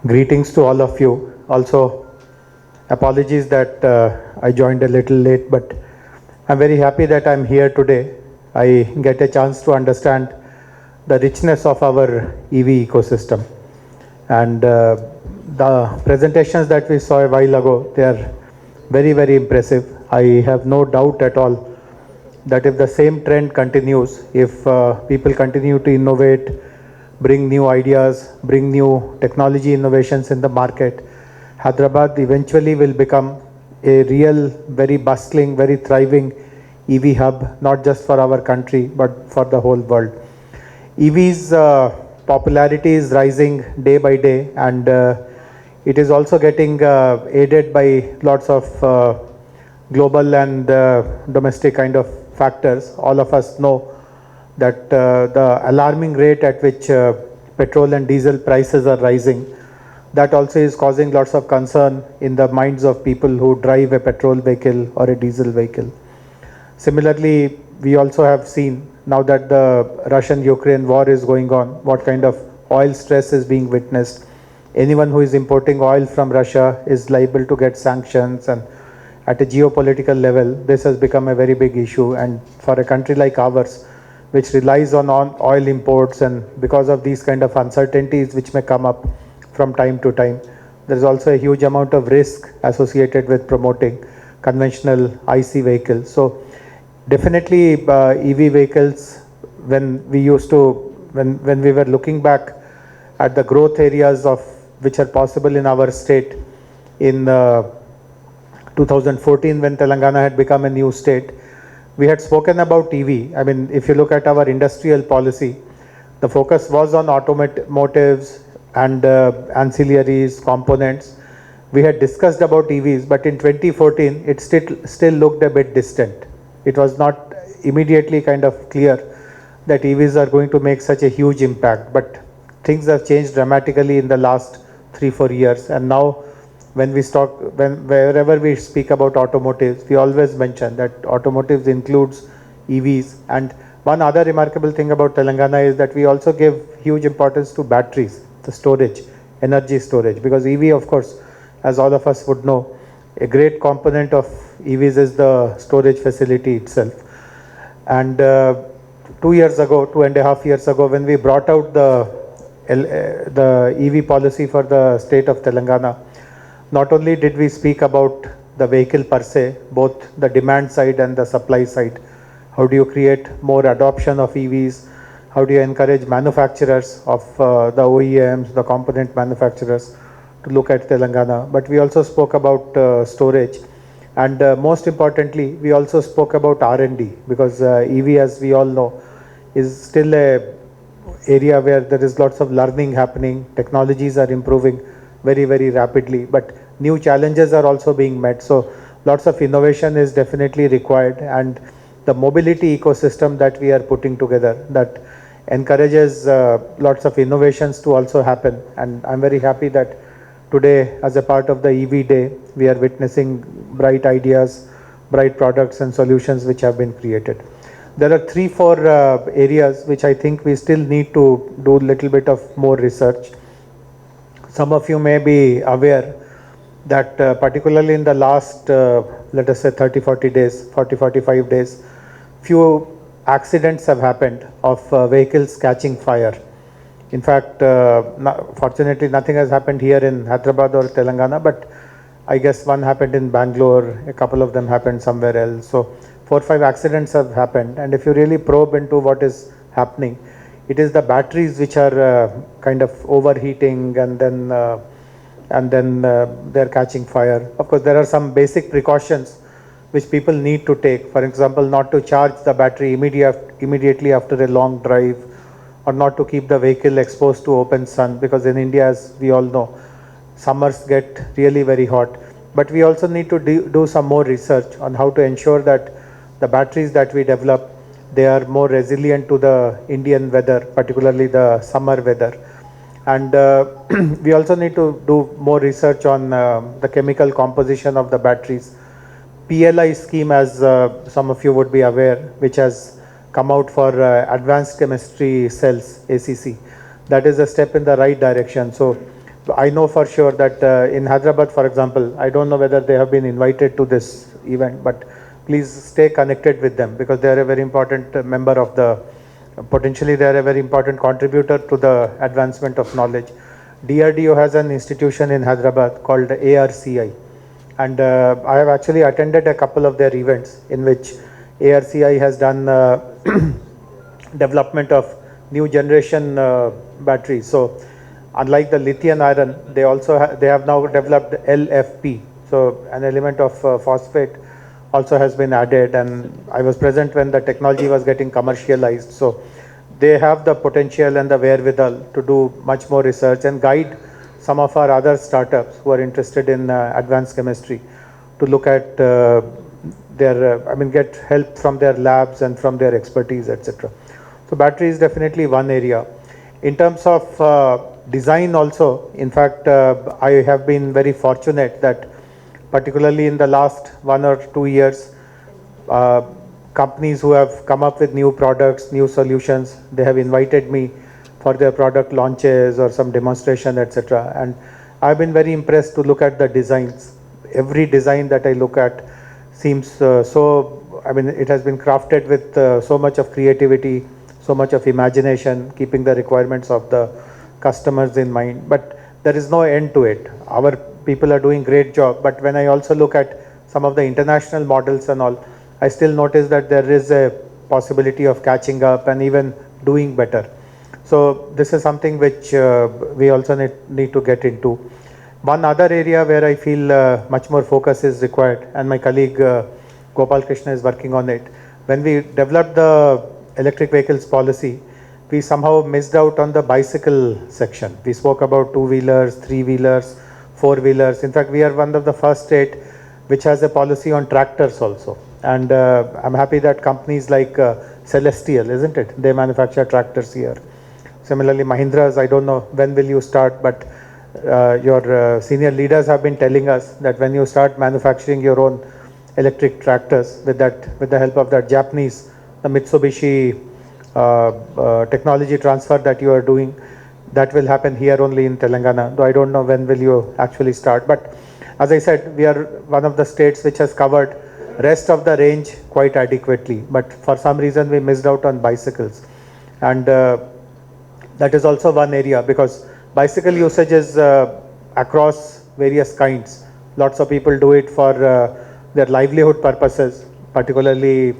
Greetings to all of you. Also, apologies that I joined a little late, but I'm very happy that I'm here today. I get a chance to understand the richness of our EV ecosystem. And the presentations that we saw a while ago, they are very, very impressive. I have no doubt at all that if the same trend continues, if people continue to innovate, bring new ideas, bring new technology innovations in the market, Hyderabad eventually will become a real, very bustling, very thriving EV hub, not just for our country, but for the whole world. EV's popularity is rising day by day, and it is also getting aided by lots of global and domestic kind of factors. All of us know that the alarming rate at which petrol and diesel prices are rising, that also is causing lots of concern in the minds of people who drive a petrol vehicle or a diesel vehicle. Similarly, we also have seen now that the Russian-Ukraine war is going on, what kind of oil stress is being witnessed. Anyone who is importing oil from Russia is liable to get sanctions, and at a geopolitical level, this has become a very big issue. And for a country like ours, which relies on oil imports, and because of these kind of uncertainties which may come up from time to time, there is also a huge amount of risk associated with promoting conventional IC vehicles. So definitely EV vehicles, when we were looking back at the growth areas of which are possible in our state in 2014, when Telangana had become a new state, we had spoken about EV. I mean, if you look at our industrial policy, the focus was on automotives and ancillaries, components. We had discussed about EVs, but in 2014, it still looked a bit distant. It was not immediately kind of clear that EVs are going to make such a huge impact, but things have changed dramatically in the last 3-4 years. And now wherever we speak about automotives, we always mention that automotives includes EVs. And one other remarkable thing about Telangana is that we also give huge importance to batteries, the storage, energy storage, because EV, of course, as all of us would know, a great component of EVs is the storage facility itself. And 2.5 years ago, when we brought out the EV policy for the state of Telangana, not only did we speak about the vehicle per se, both the demand side and the supply side. How do you create more adoption of EVs? How do you encourage manufacturers of the OEMs, the component manufacturers, to look at Telangana? But we also spoke about storage, and most importantly, we also spoke about R&D, because EV, as we all know, is still a area where there is lots of learning happening. Technologies are improving very, very rapidly, but new challenges are also being met. So lots of innovation is definitely required, and the mobility ecosystem that we are putting together, that encourages lots of innovations to also happen. And I'm very happy that today, as a part of the EV day, we are witnessing bright ideas, bright products and solutions which have been created. There are 3-4 areas which I think we still need to do a little bit of more research. Some of you may be aware that particularly in the last, let us say 30-40 days, 40-45 days, few accidents have happened of vehicles catching fire. In fact, fortunately nothing has happened here in Hyderabad or Telangana, but I guess one happened in Bangalore, a couple of them happened somewhere else. So 4-5 accidents have happened, and if you really probe into what is happening, it is the batteries which are kind of overheating, and then they're catching fire. Of course, there are some basic precautions which people need to take. For example, not to charge the battery immediately after a long drive, or not to keep the vehicle exposed to open sun, because in India, as we all know, summers get really very hot. But we also need to do some more research on how to ensure that the batteries that we develop, they are more resilient to the Indian weather, particularly the summer weather. And we also need to do more research on the chemical composition of the batteries. PLI scheme, as some of you would be aware, which has come out for advanced chemistry cells, ACC. That is a step in the right direction. So I know for sure that in Hyderabad, for example, I don't know whether they have been invited to this event, but please stay connected with them because they are a very important member of the, potentially they are a very important contributor to the advancement of knowledge. DRDO has an institution in Hyderabad called ARCI, and I have actually attended a couple of their events in which ARCI has done development of new generation batteries. So unlike the lithium iron, they also they have now developed LFP. So an element of phosphate also has been added, and I was present when the technology was getting commercialized. So they have the potential and the wherewithal to do much more research and guide some of our other startups who are interested in advanced chemistry to look at their, I mean, get help from their labs and from their expertise, etc. So battery is definitely one area. In terms of design also, in fact, I have been very fortunate that particularly in the last 1 or 2 years, companies who have come up with new products, new solutions, they have invited me for their product launches or some demonstration, etc. And I've been very impressed to look at the designs. Every design that I look at seems so, I mean, it has been crafted with so much of creativity, so much of imagination, keeping the requirements of the customers in mind. But there is no end to it. Our people are doing great job. But when I also look at some of the international models and all, I still notice that there is a possibility of catching up and even doing better. So this is something which we also need to get into. One other area where I feel much more focus is required, and my colleague Gopal Krishna is working on it. When we developed the electric vehicles policy, we somehow missed out on the bicycle section. We spoke about two-wheelers, three-wheelers, four-wheelers. In fact, we are one of the first state which has a policy on tractors also. And I'm happy that companies like Celestial, isn't it? They manufacture tractors here. Similarly, Mahindra's, I don't know when will you start, but your senior leaders have been telling us that when you start manufacturing your own electric tractors with the help of that Japanese, the Mitsubishi technology transfer that you are doing, that will happen here only in Telangana, though I don't know when will you actually start. But as I said, we are one of the states which has covered rest of the range quite adequately, but for some reason we missed out on bicycles. And that is also one area, because bicycle usage is across various kinds. Lots of people do it for their livelihood purposes, particularly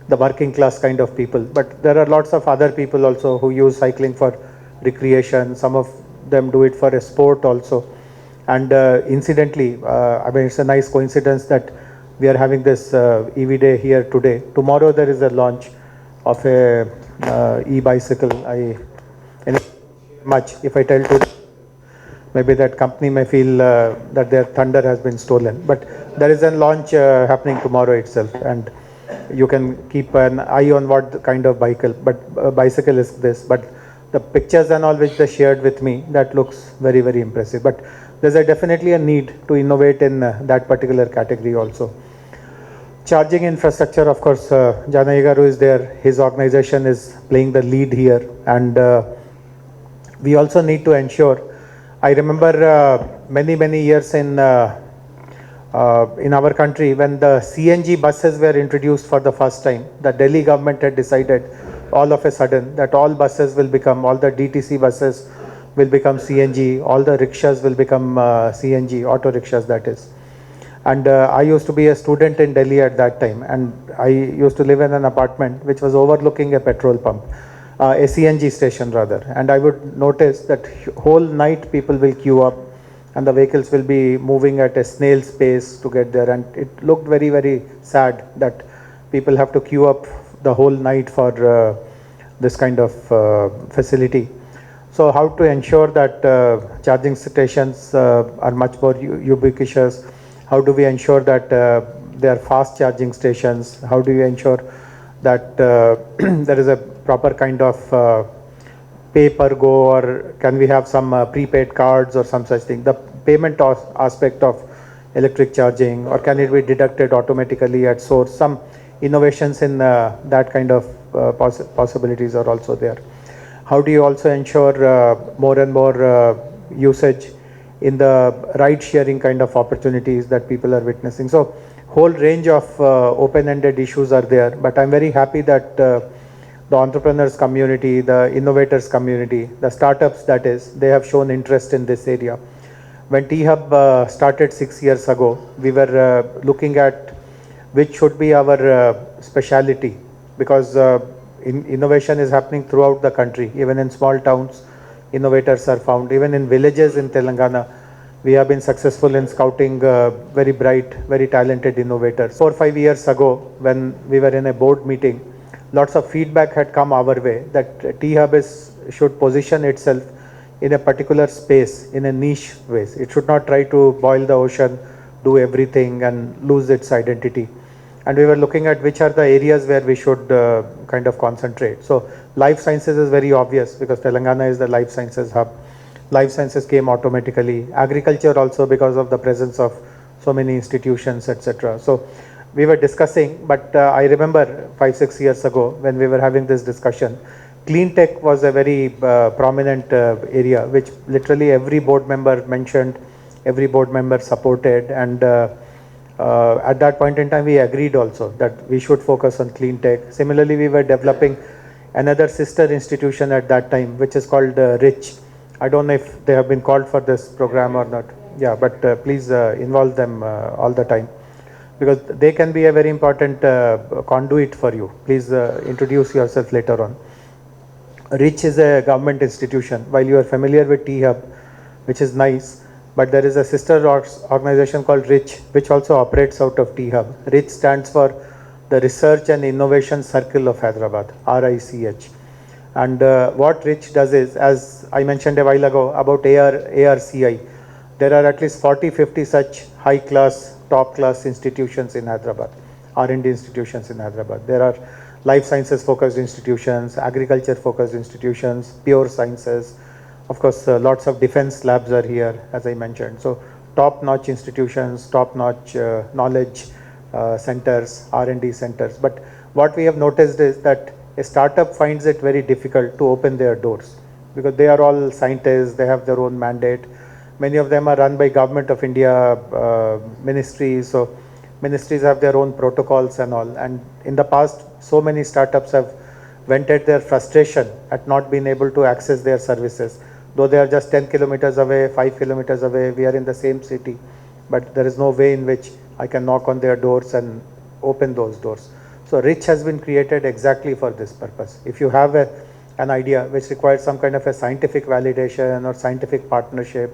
the working class kind of people. But there are lots of other people also who use cycling for recreation. Some of them do it for a sport also. And incidentally, I mean, it's a nice coincidence that we are having this EV day here today. Tomorrow there is a launch of a e-bicycle. Much if I tell to, maybe that company may feel that their thunder has been stolen. But there is a launch happening tomorrow itself, and you can keep an eye on what kind of bicycle is this. But the pictures and all which they shared with me, that looks very, very impressive. But there's definitely a need to innovate in that particular category also. Charging infrastructure, of course, Janai Garu is there. His organization is playing the lead here, and we also need to ensure. I remember many years in our country when the CNG buses were introduced for the first time. The Delhi government had decided all of a sudden that all buses will become, all the DTC buses will become CNG, all the rickshaws will become CNG, auto rickshaws that is. And I used to be a student in Delhi at that time, and I used to live in an apartment which was overlooking a petrol pump, a CNG station rather. And I would notice that whole night people will queue up and the vehicles will be moving at a snail's pace to get there. And it looked very, very sad that people have to queue up the whole night for this kind of facility. So how to ensure that charging stations are much more ubiquitous? How do we ensure that they are fast charging stations? How do you ensure that there is a proper kind of pay per go, or can we have some prepaid cards or some such thing? The payment aspect of electric charging, or can it be deducted automatically at source? Some innovations in that kind of possibilities are also there. How do you also ensure more and more usage in the ride sharing kind of opportunities that people are witnessing. So whole range of open-ended issues are there, but I'm very happy that the entrepreneurs community, the innovators community, the startups that is, they have shown interest in this area. When T-Hub started 6 years ago, we were looking at which should be our speciality, because innovation is happening throughout the country. Even in small towns, innovators are found. Even in villages in Telangana, we have been successful in scouting very bright, very talented innovators. 4 or 5 years ago, when we were in a board meeting, lots of feedback had come our way that T-Hub should position itself in a particular space, in a niche way. It should not try to boil the ocean, do everything and lose its identity. And we were looking at which are the areas where we should kind of concentrate. So life sciences is very obvious because Telangana is the life sciences hub. Life sciences came automatically. Agriculture also because of the presence of so many institutions, etc. So we were discussing, but I remember 5-6 years ago when we were having this discussion, clean tech was a very prominent area, which literally every board member mentioned, every board member supported, and at that point in time we agreed also that we should focus on clean tech. Similarly, we were developing another sister institution at that time, which is called RICH. I don't know if they have been called for this program or not. Yeah, but please involve them all the time, because they can be a very important conduit for you. Please introduce yourself later on. RICH is a government institution. While you are familiar with T-Hub, which is nice, but there is a sister organization called RICH, which also operates out of T-Hub. RICH stands for the Research and Innovation Circle of Hyderabad, RICH. And what RICH does is, as I mentioned a while ago about ARCI, there are at least 40-50 such high-class, top-class institutions in Hyderabad, R&D institutions in Hyderabad. There are life sciences focused institutions, agriculture focused institutions, pure sciences. Of course, lots of defense labs are here, as I mentioned. So top-notch institutions, top-notch knowledge centers, R&D centers. But what we have noticed is that a startup finds it very difficult to open their doors, because they are all scientists, they have their own mandate. Many of them are run by Government of India ministries, so ministries have their own protocols and all. And in the past, so many startups have vented their frustration at not being able to access their services. Though they are just 10 kilometers away, 5 kilometers away, we are in the same city, but there is no way in which I can knock on their doors and open those doors. So RICH has been created exactly for this purpose. If you have an idea which requires some kind of a scientific validation or scientific partnership,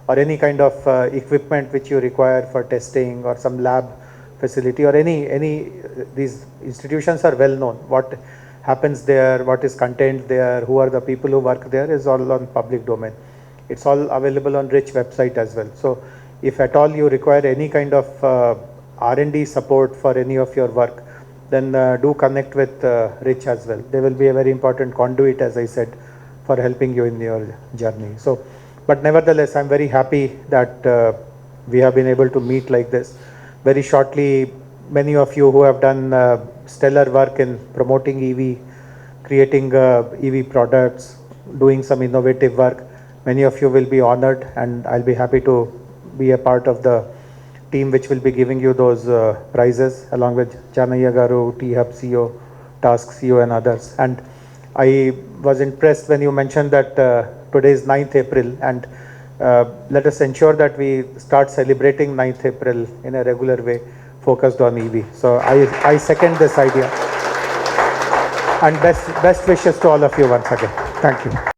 or any kind of equipment which you require for testing, or some lab facility, or these institutions are well known. What happens there, what is contained there, who are the people who work there, is all on public domain. It's all available on RICH website as well. So if at all you require any kind of R&D support for any of your work, then do connect with RICH as well. They will be a very important conduit, as I said, for helping you in your journey. So, but nevertheless, I'm very happy that we have been able to meet like this. Very shortly, many of you who have done stellar work in promoting EV, creating EV products, doing some innovative work, many of you will be honored, and I'll be happy to be a part of the team which will be giving you those prizes, along with Janaya Garu, T-Hub CEO, Task CEO and others. And I was impressed when you mentioned that today is 9th April, and let us ensure that we start celebrating 9th April in a regular way, focused on EV. So I second this idea. And best wishes to all of you once again. Thank you.